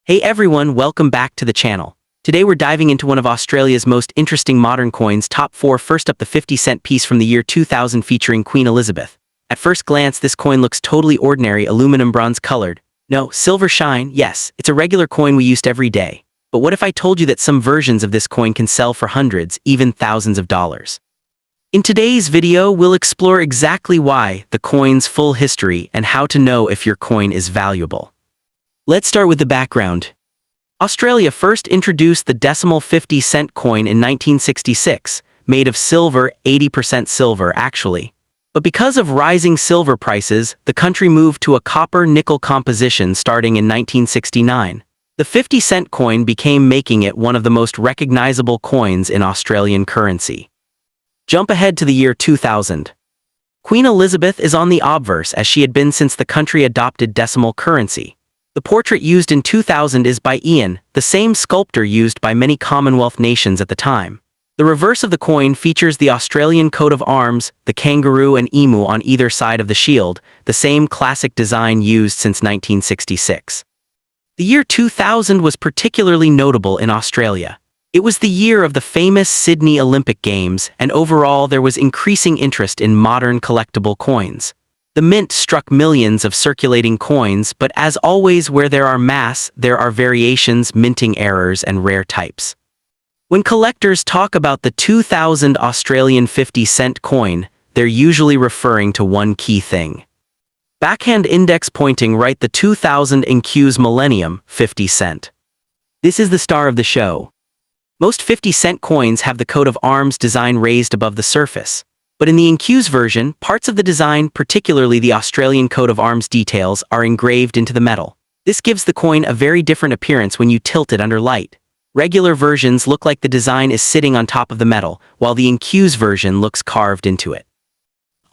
Hey everyone, welcome back to the channel. Today we're diving into one of Australia's most interesting modern coins, top 4. First up, the 50-cent piece from the year 2000 featuring Queen Elizabeth. At first glance, this coin looks totally ordinary, aluminum bronze colored. No, silver shine, yes, it's a regular coin we used every day. But what if I told you that some versions of this coin can sell for hundreds, even thousands of dollars? In today's video, we'll explore exactly why, the coin's full history, and how to know if your coin is valuable. Let's start with the background. Australia first introduced the decimal 50-cent coin in 1966, made of silver, 80% silver actually. But because of rising silver prices, the country moved to a copper-nickel composition starting in 1969. The 50-cent coin became making it one of the most recognizable coins in Australian currency. Jump ahead to the year 2000. Queen Elizabeth is on the obverse as she had been since the country adopted decimal currency. The portrait used in 2000 is by Ian, the same sculptor used by many Commonwealth nations at the time. The reverse of the coin features the Australian coat of arms, the kangaroo and emu on either side of the shield, the same classic design used since 1966. The year 2000 was particularly notable in Australia. It was the year of the famous Sydney Olympic Games, and overall there was increasing interest in modern collectible coins. The mint struck millions of circulating coins, but as always where there are mass, there are variations, minting errors, and rare types. When collectors talk about the 2000 Australian 50-cent coin, they're usually referring to one key thing. Backhand index pointing right, the 2000 NQ's Millennium 50 cent. This is the star of the show. Most 50-cent coins have the coat of arms design raised above the surface. But in the NQ's version, parts of the design, particularly the Australian coat of arms details, are engraved into the metal. This gives the coin a very different appearance when you tilt it under light. Regular versions look like the design is sitting on top of the metal, while the NQ's version looks carved into it.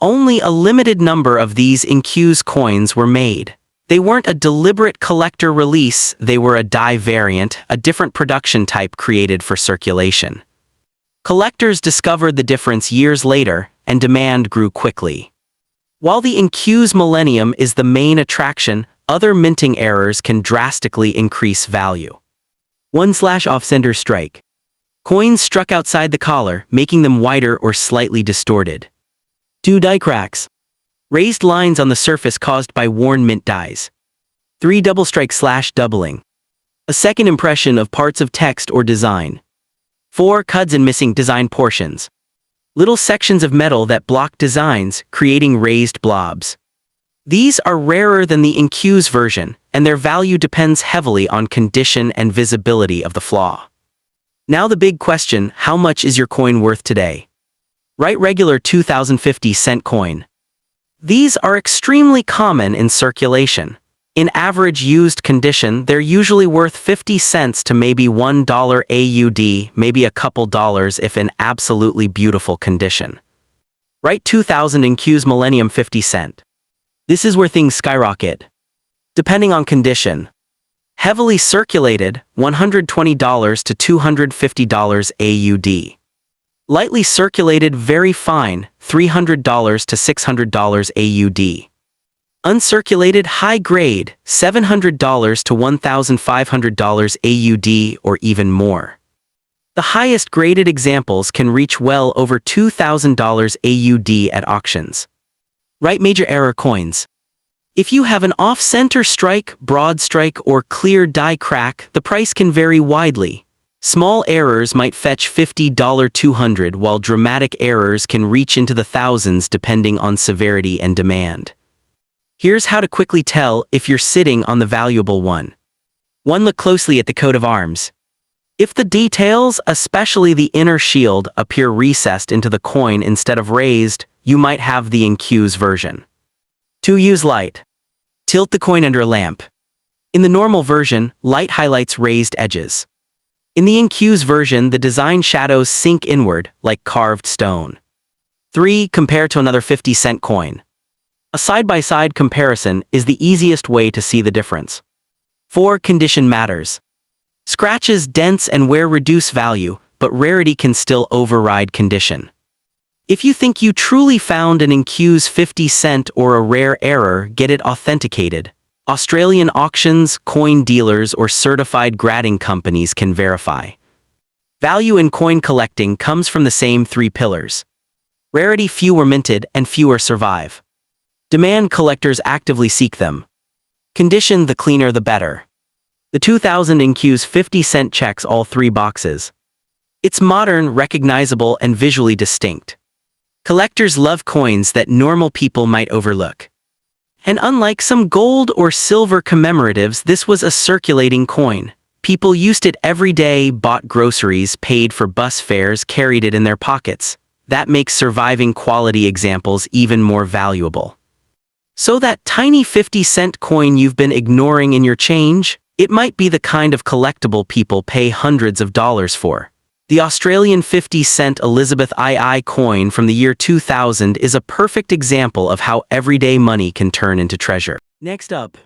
Only a limited number of these NQ's coins were made. They weren't a deliberate collector release, they were a die variant, a different production type created for circulation. Collectors discovered the difference years later, and demand grew quickly. While the NQ's Millennium is the main attraction, other minting errors can drastically increase value. 1/off center strike. Coins struck outside the collar, making them wider or slightly distorted. 2 die cracks. Raised lines on the surface caused by worn mint dies. 3 double strike/doubling. A second impression of parts of text or design. 4 cuts and missing design portions. Little sections of metal that block designs, creating raised blobs. These are rarer than the NQ's version, and their value depends heavily on condition and visibility of the flaw. Now the big question, how much is your coin worth today? Write regular 2050-cent coin. These are extremely common in circulation. In average used condition, they're usually worth 50 cents to maybe $1 AUD, maybe a couple dollars if in absolutely beautiful condition. Write 2000 NQ's Millennium 50 cent. This is where things skyrocket. Depending on condition. Heavily circulated, $120 to $250 AUD. Lightly circulated, very fine, $300 to $600 AUD. Uncirculated, high grade, $700 to $1,500 AUD or even more. The highest graded examples can reach well over $2,000 AUD at auctions. Write major error coins. If you have an off-center strike, broad strike, or clear die crack, the price can vary widely. Small errors might fetch $50 to $200, while dramatic errors can reach into the thousands depending on severity and demand. Here's how to quickly tell if you're sitting on the valuable one. 1. Look closely at the coat of arms. If the details, especially the inner shield, appear recessed into the coin instead of raised, you might have the NQ's version. 2. Use light. Tilt the coin under a lamp. In the normal version, light highlights raised edges. In the NQ's version, the design shadows sink inward, like carved stone. 3. Compare to another 50-cent coin. A side-by-side comparison is the easiest way to see the difference. 4. Condition matters. Scratches, dents, and wear reduce value, but rarity can still override condition. If you think you truly found an NQ's 50 cent or a rare error, get it authenticated. Australian auctions, coin dealers, or certified grading companies can verify. Value in coin collecting comes from the same three pillars. Rarity, few are minted and fewer survive. Demand, collectors actively seek them. Condition, the cleaner the better. The 2000 INQ's 50-cent checks all three boxes. It's modern, recognizable, and visually distinct. Collectors love coins that normal people might overlook. And unlike some gold or silver commemoratives, this was a circulating coin. People used it every day, bought groceries, paid for bus fares, carried it in their pockets. That makes surviving quality examples even more valuable. So that tiny 50-cent coin you've been ignoring in your change, it might be the kind of collectible people pay hundreds of dollars for. The Australian 50-cent Elizabeth II coin from the year 2000 is a perfect example of how everyday money can turn into treasure. Next up,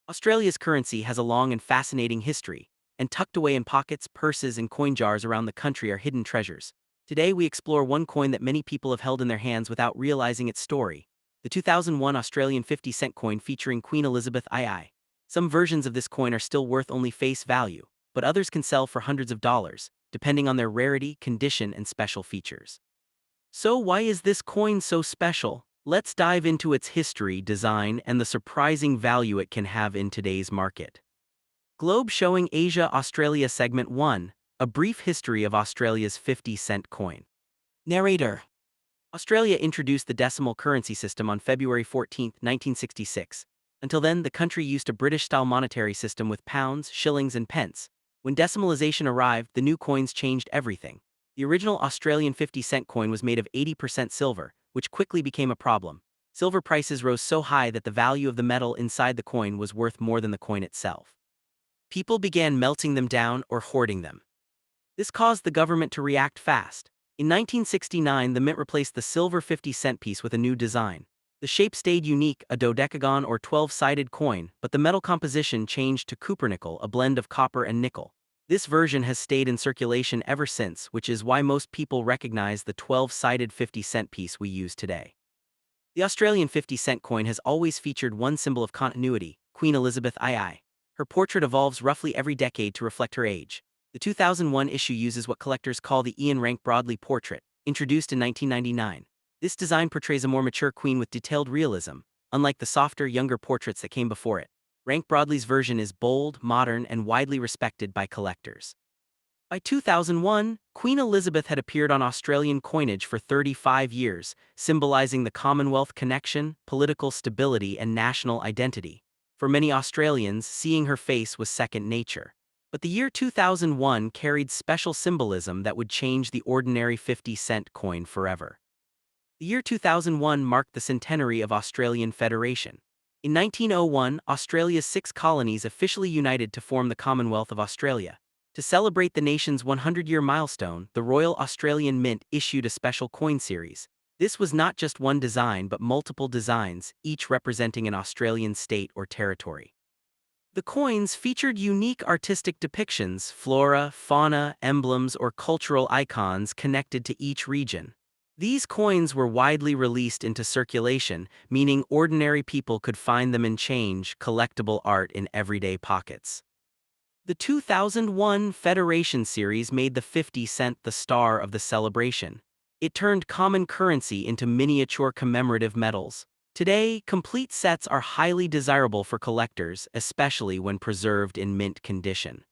Australia's currency has a long and fascinating history, and tucked away in pockets, purses, and coin jars around the country are hidden treasures. Today we explore one coin that many people have held in their hands without realizing its story. The 2001 Australian 50-cent coin featuring Queen Elizabeth II. Some versions of this coin are still worth only face value, but others can sell for hundreds of dollars, depending on their rarity, condition, and special features. So why is this coin so special? Let's dive into its history, design, and the surprising value it can have in today's market. Globe showing Asia-Australia Segment 1, a brief history of Australia's 50-cent coin. Narrator. Australia introduced the decimal currency system on February 14, 1966. Until then, the country used a British-style monetary system with pounds, shillings, and pence. When decimalization arrived, the new coins changed everything. The original Australian 50-cent coin was made of 80% silver, which quickly became a problem. Silver prices rose so high that the value of the metal inside the coin was worth more than the coin itself. People began melting them down or hoarding them. This caused the government to react fast. In 1969, the mint replaced the silver 50-cent piece with a new design. The shape stayed unique, a dodecagon or 12-sided coin, but the metal composition changed to cupronickel, a blend of copper and nickel. This version has stayed in circulation ever since, which is why most people recognize the 12-sided 50-cent piece we use today. The Australian 50-cent coin has always featured one symbol of continuity, Queen Elizabeth II. Her portrait evolves roughly every decade to reflect her age. The 2001 issue uses what collectors call the Ian Rank Broadley portrait, introduced in 1999. This design portrays a more mature queen with detailed realism, unlike the softer, younger portraits that came before it. Rank Broadley's version is bold, modern, and widely respected by collectors. By 2001, Queen Elizabeth had appeared on Australian coinage for 35 years, symbolizing the Commonwealth connection, political stability, and national identity. For many Australians, seeing her face was second nature. But the year 2001 carried special symbolism that would change the ordinary 50-cent coin forever. The year 2001 marked the centenary of Australian Federation. In 1901, Australia's 6 colonies officially united to form the Commonwealth of Australia. To celebrate the nation's 100-year milestone, the Royal Australian Mint issued a special coin series. This was not just one design but multiple designs, each representing an Australian state or territory. The coins featured unique artistic depictions, flora, fauna, emblems, or cultural icons connected to each region. These coins were widely released into circulation, meaning ordinary people could find them in change, collectible art in everyday pockets. The 2001 Federation Series made the 50 cent the star of the celebration. It turned common currency into miniature commemorative medals. Today, complete sets are highly desirable for collectors, especially when preserved in mint condition.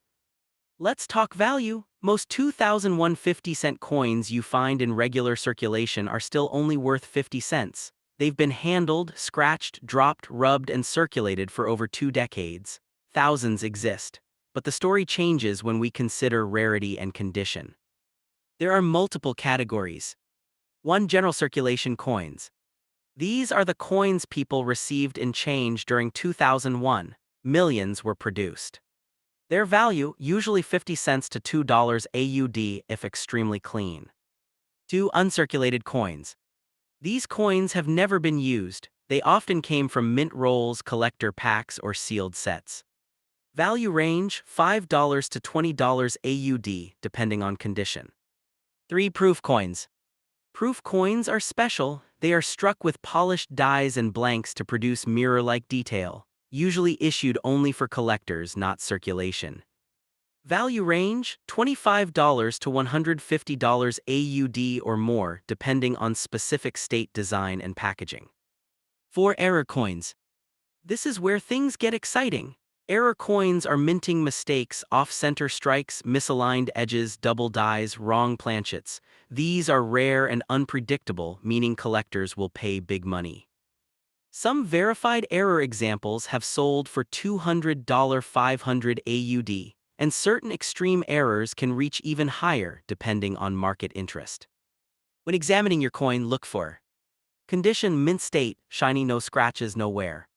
Let's talk value. Most 2001 50-cent coins you find in regular circulation are still only worth 50 cents. They've been handled, scratched, dropped, rubbed, and circulated for over 2 decades. Thousands exist. But the story changes when we consider rarity and condition. There are multiple categories. 1. General circulation coins. These are the coins people received in change during 2001. Millions were produced. Their value, usually 50 cents to $2 AUD if extremely clean. 2. Uncirculated coins. These coins have never been used. They often came from mint rolls, collector packs, or sealed sets. Value range, $5 to $20 AUD, depending on condition. 3. Proof coins. Proof coins are special. They are struck with polished dies and blanks to produce mirror-like detail. usually issued only for collectors, not circulation. Value range, $25 to $150 AUD or more, depending on specific state design and packaging. 4 error coins. This is where things get exciting. Error coins are minting mistakes, off-center strikes, misaligned edges, double dies, wrong planchets. These are rare and unpredictable, meaning collectors will pay big money. Some verified error examples have sold for $200 500 AUD, and certain extreme errors can reach even higher depending on market interest. When examining your coin, look for condition: mint state, shiny, no scratches, no wear.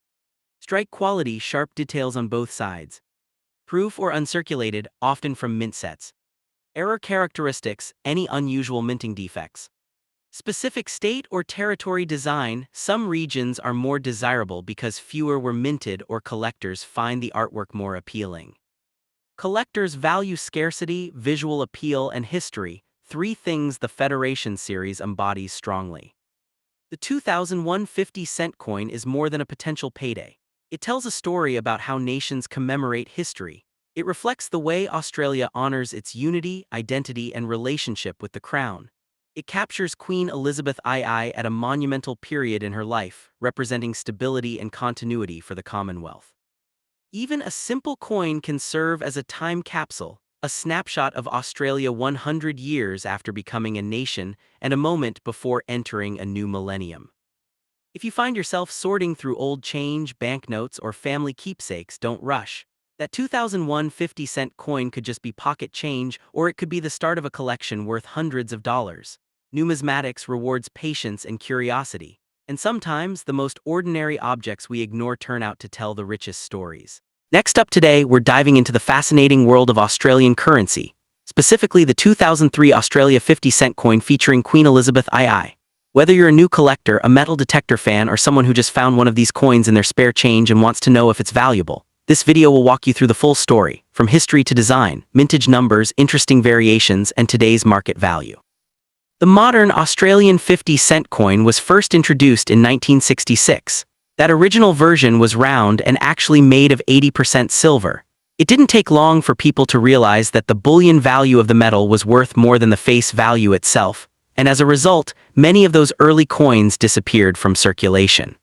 Strike quality, sharp details on both sides. Proof or uncirculated, often from mint sets. Error characteristics, any unusual minting defects. Specific state or territory design, some regions are more desirable because fewer were minted or collectors find the artwork more appealing. Collectors value scarcity, visual appeal, and history, 3 things the Federation series embodies strongly. The 2001 50-cent coin is more than a potential payday. It tells a story about how nations commemorate history. It reflects the way Australia honors its unity, identity, and relationship with the Crown. It captures Queen Elizabeth II at a monumental period in her life, representing stability and continuity for the Commonwealth. Even a simple coin can serve as a time capsule, a snapshot of Australia 100 years after becoming a nation and a moment before entering a new millennium. If you find yourself sorting through old change, banknotes, or family keepsakes, don't rush. That 2001 50-cent coin could just be pocket change, or it could be the start of a collection worth hundreds of dollars. Numismatics rewards patience and curiosity, and sometimes the most ordinary objects we ignore turn out to tell the richest stories. Next up today, we're diving into the fascinating world of Australian currency, specifically the 2003 Australia 50-cent coin featuring Queen Elizabeth II. Whether you're a new collector, a metal detector fan, or someone who just found one of these coins in their spare change and wants to know if it's valuable, this video will walk you through the full story, from history to design, mintage numbers, interesting variations, and today's market value. The modern Australian 50-cent coin was first introduced in 1966. That original version was round and actually made of 80% silver. It didn't take long for people to realize that the bullion value of the metal was worth more than the face value itself, and as a result, many of those early coins disappeared from circulation.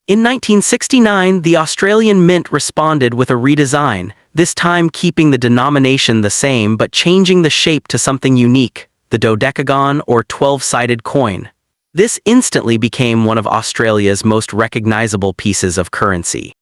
In 1969, the Australian Mint responded with a redesign, this time keeping the denomination the same but changing the shape to something unique, the dodecagon or 12-sided coin. This instantly became one of Australia's most recognizable pieces of currency.